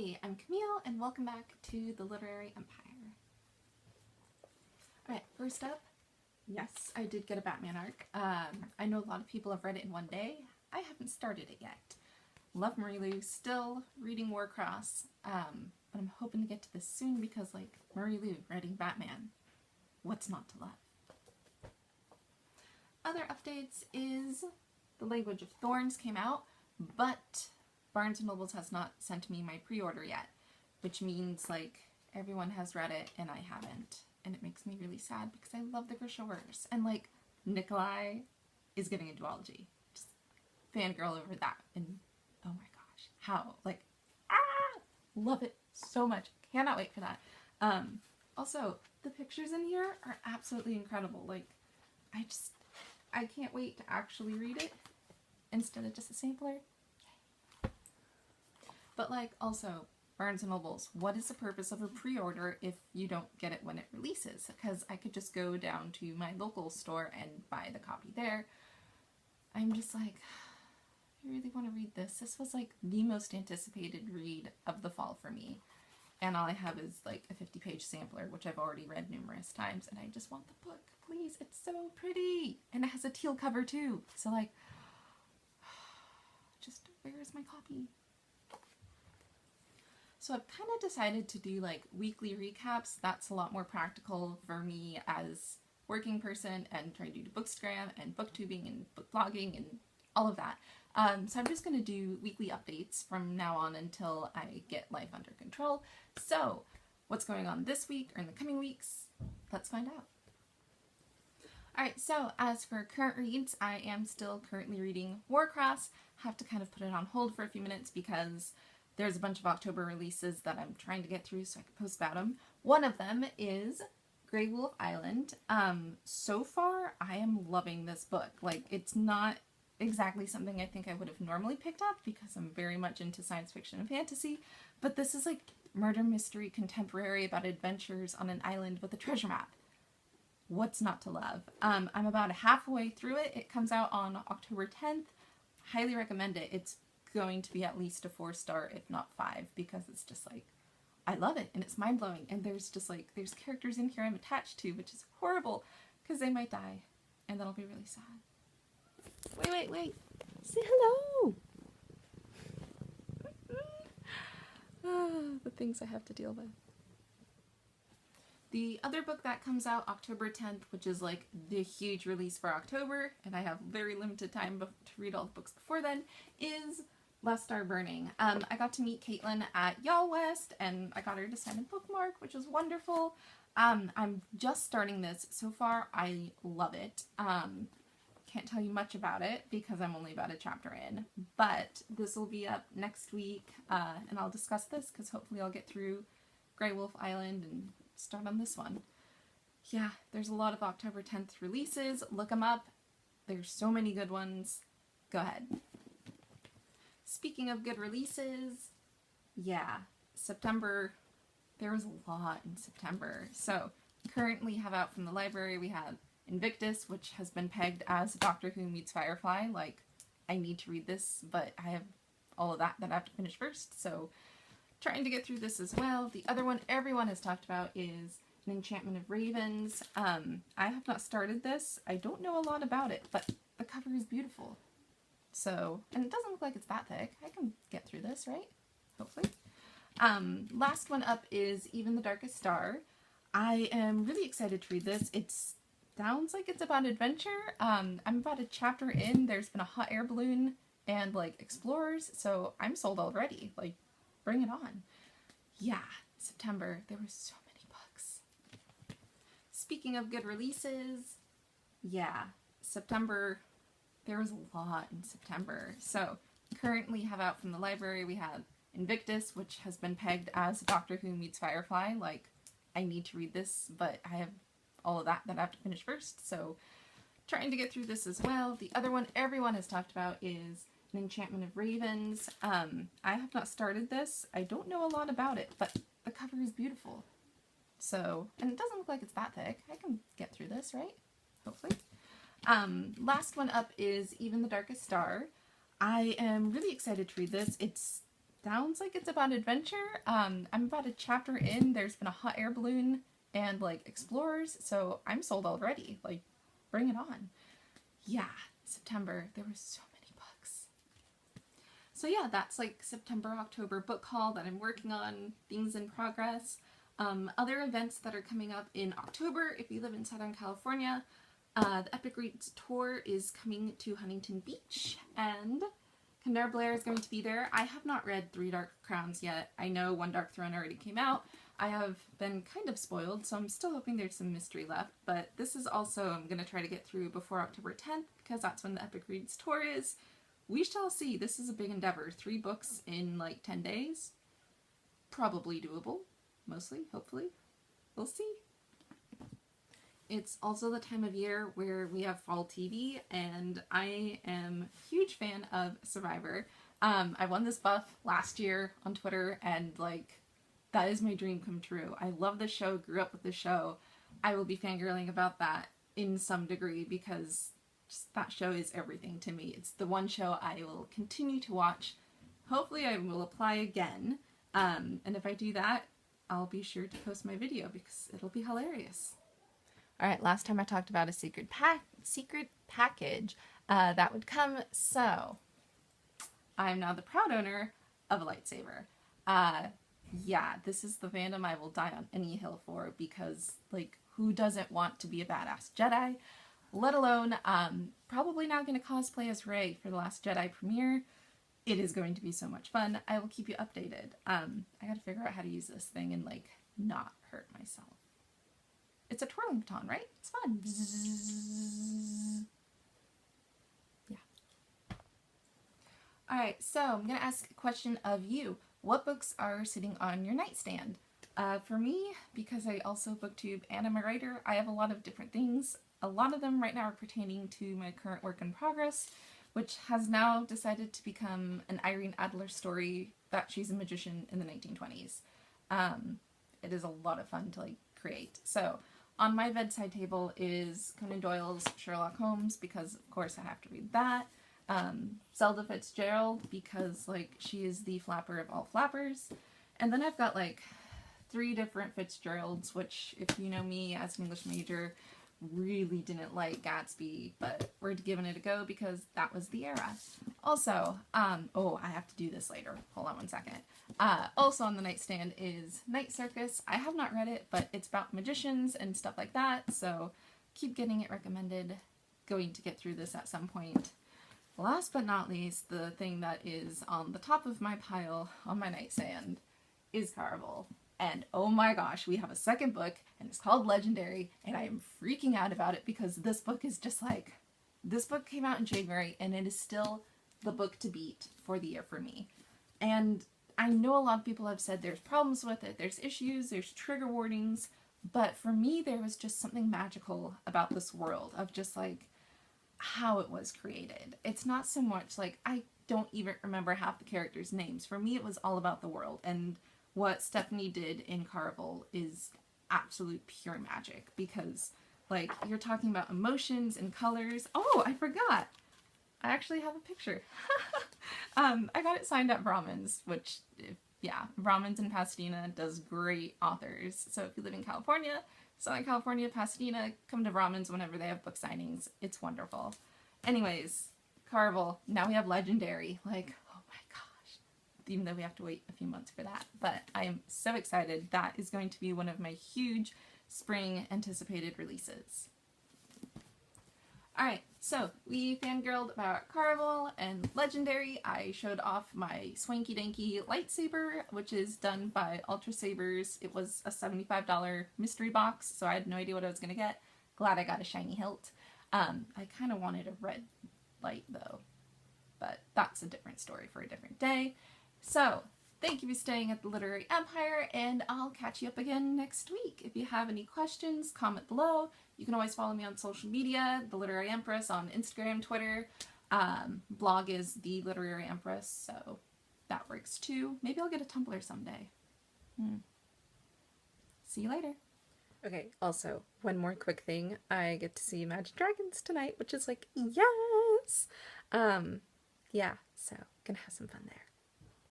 Hi, I'm Camille, and welcome back to the Literary Empire. Alright, first up, yes, I did get a Batman arc. I know a lot of people have read it in one day. I haven't started it yet. Love Marie Lou, still reading Warcross, but I'm hoping to get to this soon because, like, Marie Lou writing Batman, what's not to love? Other updates is The Language of Thorns came out, but Barnes & Noble has not sent me my pre-order yet, which means, like, everyone has read it and I haven't, and it makes me really sad because I love the Grishowers, and, like, Nikolai is getting a duology. Just fangirl over that, and oh my gosh, how, like, love it so much. Cannot wait for that. Also, the pictures in here are absolutely incredible. Like, I can't wait to actually read it instead of just a sampler. But, like, also, Barnes & Noble's, what is the purpose of a pre-order if you don't get it when it releases? Because I could just go down to my local store and buy the copy there. I'm just like, I really want to read this. This was, like, the most anticipated read of the fall for me. And all I have is, like, a 50-page sampler, which I've already read numerous times, and I just want the book. Please, it's so pretty! And it has a teal cover, too. So, like, just, where is my copy? So I've kind of decided to do, like, weekly recaps. That's a lot more practical for me as working person and trying to do bookstagram and booktubing and book blogging and all of that. So I'm just going to do weekly updates from now on until I get life under control. So what's going on this week or in the coming weeks? Let's find out. Alright, so as for current reads, I am still currently reading Warcross. Have to kind of put it on hold for a few minutes because there's a bunch of October releases that I'm trying to get through so I can post about them. One of them is Grey Wolf Island. So far, I am loving this book. Like, it's not exactly something I think I would have normally picked up because I'm very much into science fiction and fantasy, but this is like murder mystery contemporary about adventures on an island with a treasure map. What's not to love? I'm about halfway through it. It comes out on October 10th. Highly recommend it. It's going to be at least a 4-star, if not 5, because it's just like, I love it and it's mind-blowing, and there's just like, there's characters in here I'm attached to, which is horrible because they might die and that'll be really sad. Wait, say hello. The things I have to deal with. The other book that comes out October 10th, which is like the huge release for October, and I have very limited time to read all the books before then, is Last Star Burning. I got to meet Caitlin at Y'all West, and I got her to sign a bookmark, which was wonderful. I'm just starting this. So far, I love it. Can't tell you much about it because I'm only about a chapter in, but this will be up next week, and I'll discuss this because hopefully I'll get through Grey Wolf Island and start on this one. Yeah, there's a lot of October 10th releases. Look them up. There's so many good ones. Go ahead. Speaking of good releases, yeah, September, there was a lot in September. So, currently have out from the library, we have Invictus, which has been pegged as Doctor Who meets Firefly. Like, I need to read this, but I have all of that I have to finish first, so trying to get through this as well. The other one everyone has talked about is An Enchantment of Ravens. I have not started this. I don't know a lot about it, but the cover is beautiful. So, and it doesn't look like it's that thick. I can get through this, right? Hopefully. Last one up is Even the Darkest Star. I am really excited to read this. It sounds like it's about adventure. I'm about a chapter in. There's been a hot air balloon and, like, explorers, so I'm sold already. Like, bring it on. Yeah, September. There were so many books. Speaking of good releases, yeah, September. There was a lot in September. So, currently have out from the library, we have Invictus, which has been pegged as Doctor Who meets Firefly. Like, I need to read this, but I have all of that I have to finish first, so trying to get through this as well. The other one everyone has talked about is An Enchantment of Ravens. I have not started this. I don't know a lot about it, but the cover is beautiful. So, and it doesn't look like it's that thick. I can get through this, right? Hopefully. Last one up is Even the Darkest Star. I am really excited to read this. It sounds like it's about adventure. I'm about a chapter in. There's been a hot air balloon and like explorers, so I'm sold already. Like, bring it on. Yeah, September. There were so many books. So yeah, that's like September, October book haul that I'm working on, things in progress. Other events that are coming up in October, if you live in Southern California, the Epic Reads Tour is coming to Huntington Beach, and Kendara Blair is going to be there. I have not read Three Dark Crowns yet. I know One Dark Throne already came out. I have been kind of spoiled, so I'm still hoping there's some mystery left, but this is also, I'm going to try to get through before October 10th, because that's when the Epic Reads Tour is. We shall see. This is a big endeavor. 3 books in like 10 days. Probably doable. Mostly, hopefully. We'll see. It's also the time of year where we have fall TV, and I am a huge fan of Survivor. I won this buff last year on Twitter, and like, that is my dream come true. I love the show, grew up with the show. I will be fangirling about that in some degree because just that show is everything to me. It's the one show I will continue to watch. Hopefully I will apply again, and if I do that, I'll be sure to post my video because it'll be hilarious. Alright, last time I talked about a secret package that would come, so I'm now the proud owner of a lightsaber. Yeah, this is the fandom I will die on any hill for because, like, who doesn't want to be a badass Jedi? Let alone, probably not going to cosplay as Rey for the Last Jedi premiere. It is going to be so much fun. I will keep you updated. I gotta figure out how to use this thing and, like, not hurt myself. It's a twirling baton, right? It's fun. Yeah. Alright, so I'm going to ask a question of you. What books are sitting on your nightstand? For me, because I also booktube and I'm a writer, I have a lot of different things. A lot of them right now are pertaining to my current work in progress, which has now decided to become an Irene Adler story that she's a magician in the 1920s. It is a lot of fun to like create. So on my bedside table is Conan Doyle's Sherlock Holmes, because of course I have to read that. Zelda Fitzgerald, because like she is the flapper of all flappers. And then I've got like 3 different Fitzgeralds, which if you know me as an English major, really didn't like Gatsby, but we're giving it a go because that was the era. Also, oh, I have to do this later. Hold on one second. Also on the nightstand is Night Circus. I have not read it, but it's about magicians and stuff like that, so keep getting it recommended. Going to get through this at some point. Last but not least, the thing that is on the top of my pile on my nightstand is Caraval. And oh my gosh, we have a second book, and it's called Legendary, and I am freaking out about it because this book is just like, this book came out in January, and it is still the book to beat for the year for me. And I know a lot of people have said there's problems with it, there's issues, there's trigger warnings, but for me there was just something magical about this world of just like how it was created. It's not so much like, I don't even remember half the characters' names. For me it was all about the world, and what Stephanie did in Caraval is absolute pure magic because, like, you're talking about emotions and colors. Oh, I forgot! I actually have a picture. I got it signed at Brahmins, which, yeah, Brahmins in Pasadena does great authors. So if you live in California, Southern California, Pasadena, come to Brahmins whenever they have book signings. It's wonderful. Anyways, Caraval, now we have Legendary. Like, oh my god. Even though we have to wait a few months for that. But I am so excited. That is going to be one of my huge spring anticipated releases. Alright, so we fangirled about Caraval and Legendary. I showed off my swanky danky lightsaber, which is done by Ultra Sabers. It was a $75 mystery box, so I had no idea what I was going to get. Glad I got a shiny hilt. I kind of wanted a red light though, but that's a different story for a different day. So, thank you for staying at the Literary Empire, and I'll catch you up again next week. If you have any questions, comment below. You can always follow me on social media, The Literary Empress on Instagram, Twitter. Blog is The Literary Empress, so that works too. Maybe I'll get a Tumblr someday. See you later. Okay, also, one more quick thing. I get to see Magic Dragons tonight, which is like, yes! Yeah, so, gonna have some fun there.